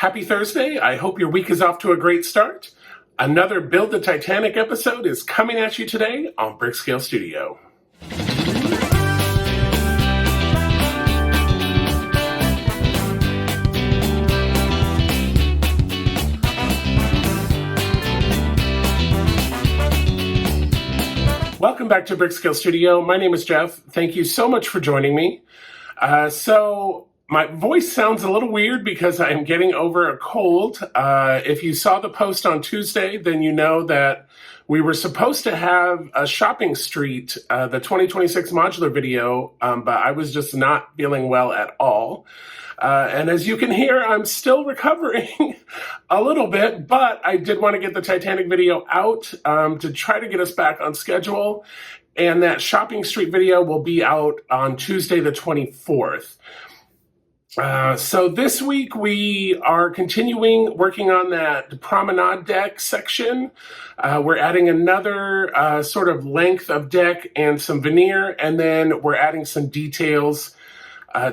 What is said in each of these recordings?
Happy Thursday. I hope your week is off to a great start. Another Build the Titanic episode is coming at you today on BrickScale Studio. Welcome back to BrickScale Studio. My name is Jeff. Thank you so much for joining me. My voice sounds a little weird because I'm getting over a cold. If you saw the post on Tuesday, then you know that we were supposed to have a shopping street, the 2026 modular video, but I was just not feeling well at all. And as you can hear, I'm still recovering a little bit, but I did want to get the Titanic video out to try to get us back on schedule. And that shopping street video will be out on Tuesday the 24th. So this week we are continuing working on that Promenade Deck section. We're adding another sort of length of deck and some veneer, and then we're adding some details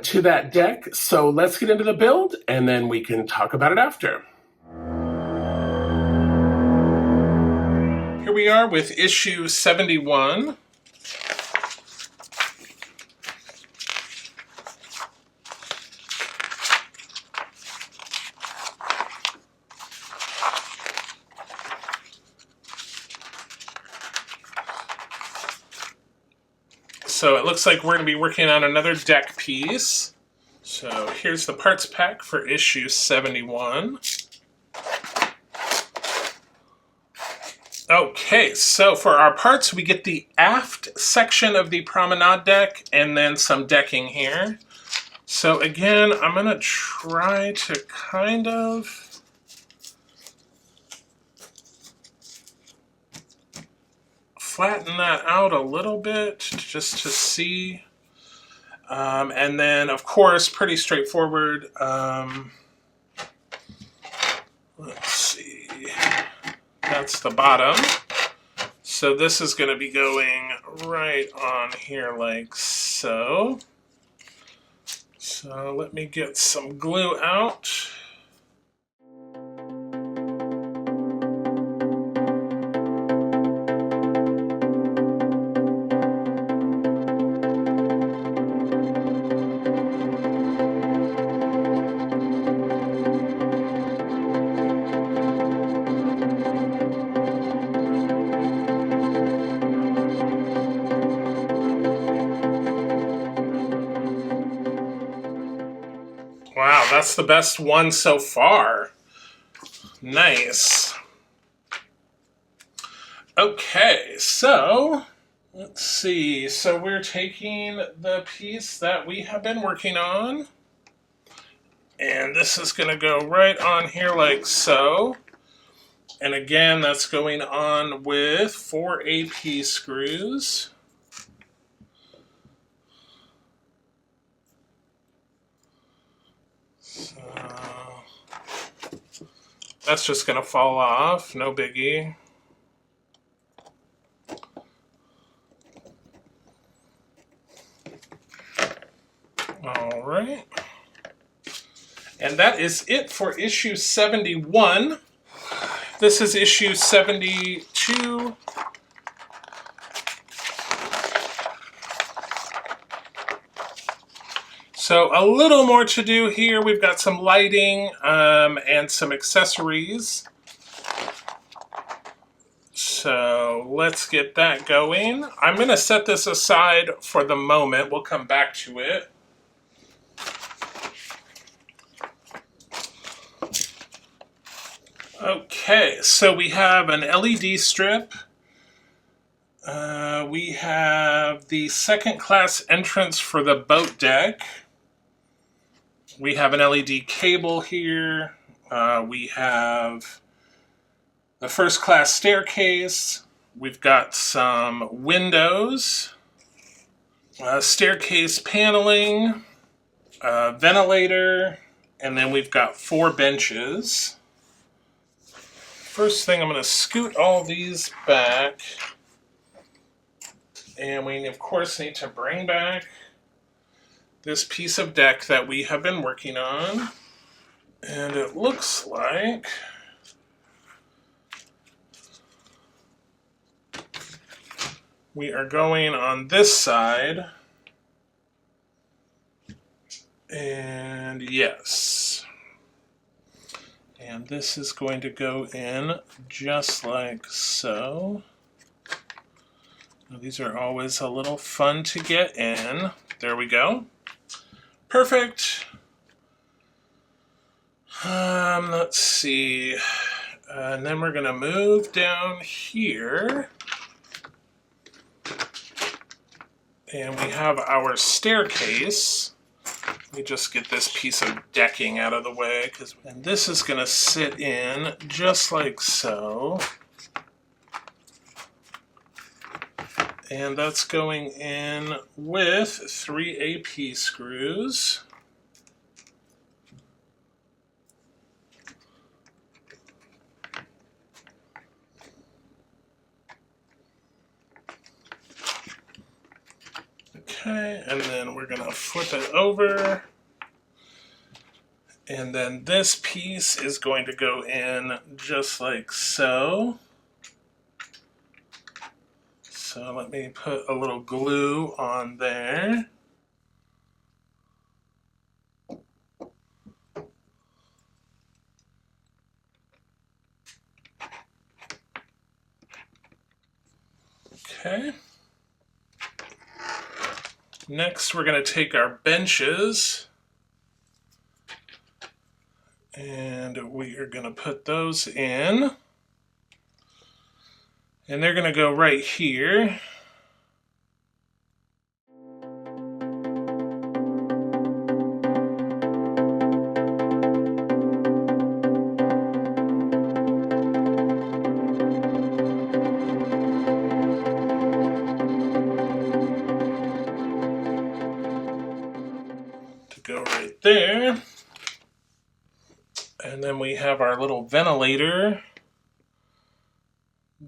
to that deck. So let's get into the build, and then we can talk about it after. Here we are with issue 71. So it looks like we're going to be working on another deck piece. So here's the parts pack for issue 71. Okay, so for our parts, we get the aft section of the promenade deck and then some decking here. So again, I'm going to try to kind of flatten that out a little bit just to see. And then, of course, pretty straightforward. Let's see. That's the bottom. So this is going to be going right on here like so. So let me get some glue out. Wow, that's the best one so far. Nice. Okay, so let's see. So we're taking the piece that we have been working on, and this is going to go right on here like so. And again, that's going on with 4 AP screws. So that's just going to fall off, no biggie. All right. And that is it for issue 71. This is issue 72. So a little more to do here. We've got some lighting and some accessories. So let's get that going. I'm going to set this aside for the moment. We'll come back to it. Okay, so we have an LED strip. We have the second class entrance for the boat deck. We have an LED cable here. We have the first class staircase. We've got some windows, staircase paneling, ventilator, and then we've got 4 benches. First thing, I'm going to scoot all these back. And we, of course, need to bring back this piece of deck that we have been working on. And it looks like we are going on this side. And yes. And this is going to go in just like so. Now, these are always a little fun to get in. There we go. Perfect. Let's see. And then we're going to move down here. And we have our staircase. Let me just get this piece of decking out of the way. And this is going to sit in just like so. And that's going in with 3 AP screws. Okay, and then we're going to flip it over. And then this piece is going to go in just like so. So let me put a little glue on there. Okay. Next, we're going to take our benches and we are going to put those in. And they're going to go right here. To go right there. And then we have our little ventilator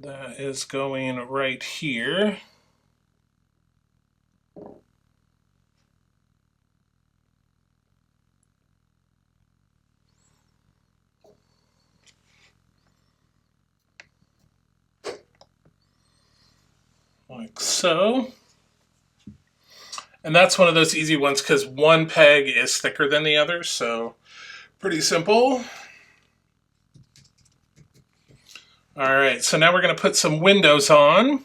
that is going right here. Like so. And that's one of those easy ones because one peg is thicker than the other, so pretty simple. All right, so now we're going to put some windows on.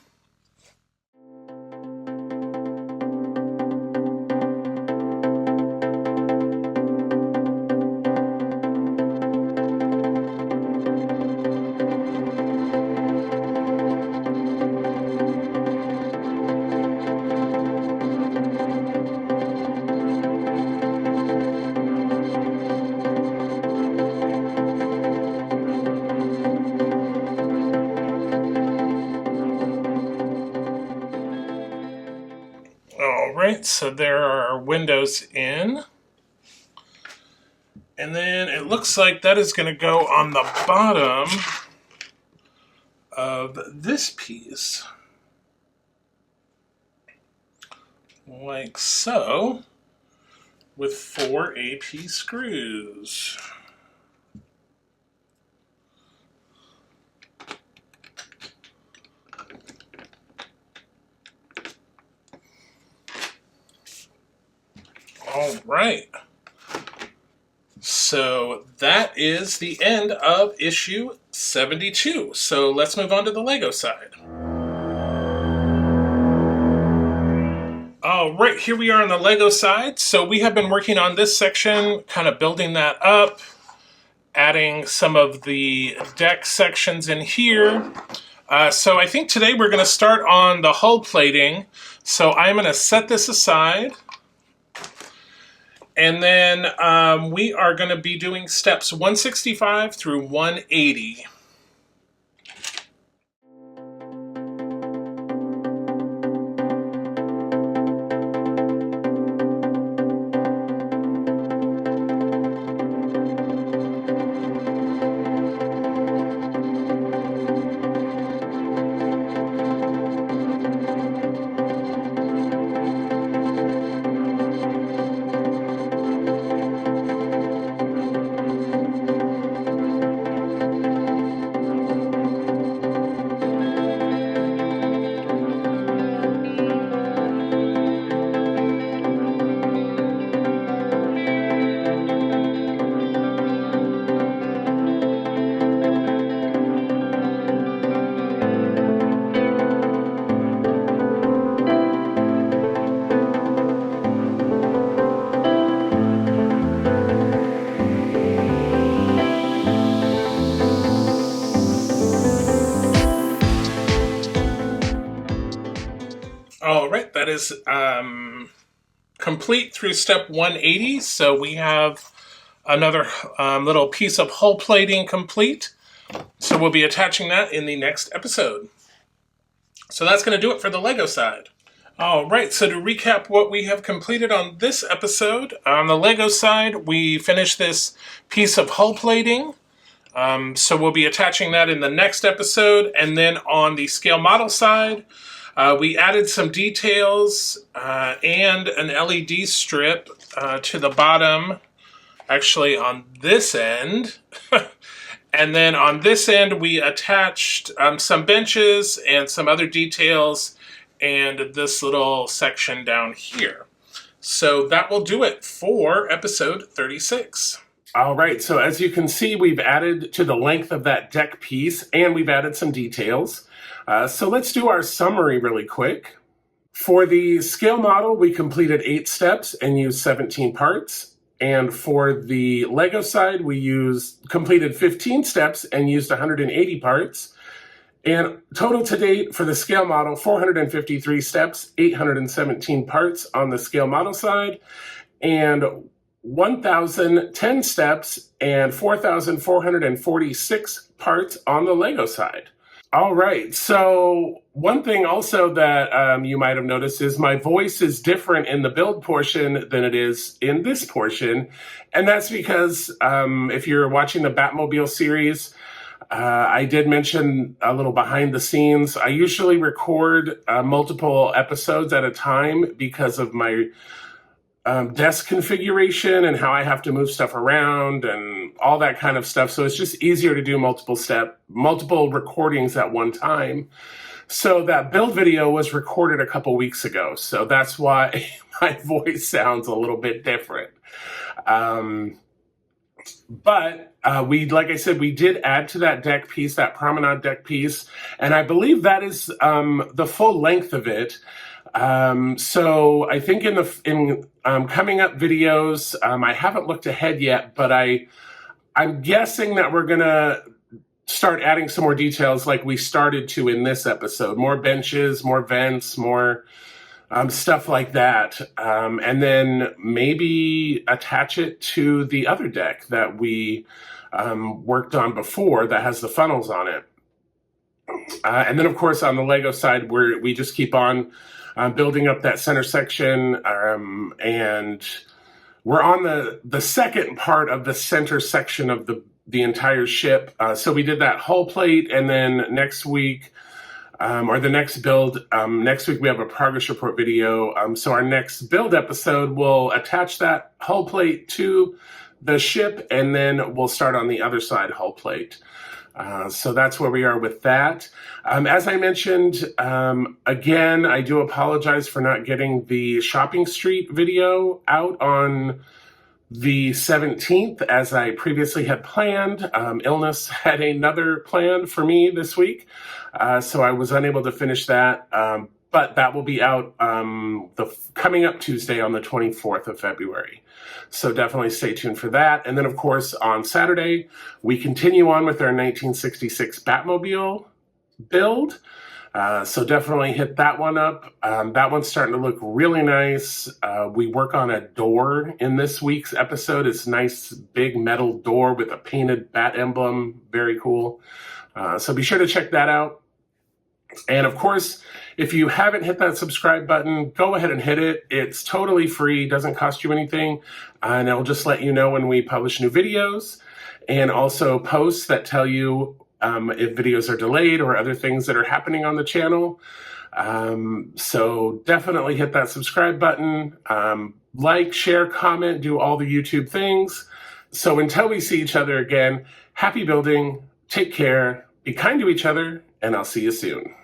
Alright, so there are our windows in. And then it looks like that is going to go on the bottom of this piece. Like so, with 4 AP screws. All right. So that is the end of issue 72. So let's move on to the LEGO side. All right, here we are on the LEGO side. So we have been working on this section, kind of building that up, adding some of the deck sections in here. So I think today we're going to start on the hull plating. So I'm going to set this aside. And then we are going to be doing steps 165 through 180. that is complete through step 180. So we have another little piece of hull plating complete. So we'll be attaching that in the next episode. So that's going to do it for the LEGO side. All right, so to recap what we have completed on this episode, on the LEGO side, we finished this piece of hull plating. So we'll be attaching that in the next episode. And then on the scale model side, we added some details and an LED strip to the bottom, actually on this end. And then on this end, we attached some benches and some other details and this little section down here. So that will do it for episode 36. All right, so as you can see, we've added to the length of that deck piece and we've added some details. So let's do our summary really quick. For the scale model, we completed 8 steps and used 17 parts. And for the LEGO side, we completed 15 steps and used 180 parts. And total to date for the scale model, 453 steps, 817 parts on the scale model side, and 1,010 steps and 4,446 parts on the LEGO side. All right, so one thing also that you might have noticed is my voice is different in the build portion than it is in this portion. And that's because if you're watching the Batmobile series, I did mention a little behind the scenes. I usually record multiple episodes at a time because of my desk configuration and how I have to move stuff around and all that kind of stuff. So it's just easier to do multiple recordings at one time. So that build video was recorded a couple weeks ago. So that's why my voice sounds a little bit different. But like I said, we did add to that deck piece, that Promenade Deck piece. And I believe that is the full length of it. So I think in coming up videos, I haven't looked ahead yet, but I'm guessing that we're gonna start adding some more details like we started to in this episode. More benches, more vents, more stuff like that. And then maybe attach it to the other deck that we worked on before that has the funnels on it. And then of course on the LEGO side, we just keep on building up that center section, and we're on the second part of the center section of the entire ship. So we did that hull plate, and then next week, or the next build, next week we have a progress report video. So our next build episode will attach that hull plate to the ship, and then we'll start on the other side hull plate. So that's where we are with that. As I mentioned, again, I do apologize for not getting the shopping street video out on the 17th as I previously had planned. Illness had another plan for me this week, so I was unable to finish that. But that will be out coming up Tuesday on the 24th of February. So definitely stay tuned for that. And then, of course, on Saturday, we continue on with our 1966 Batmobile build. So definitely hit that one up. That one's starting to look really nice. We work on a door in this week's episode. It's a nice big metal door with a painted bat emblem. Very cool. So be sure to check that out. And of course, if you haven't hit that subscribe button, go ahead and hit it. It's totally free, doesn't cost you anything, and it'll just let you know when we publish new videos, and also posts that tell you if videos are delayed or other things that are happening on the channel. So definitely hit that subscribe button, like, share, comment, do all the YouTube things. So until we see each other again, happy building, take care, be kind to each other, and I'll see you soon.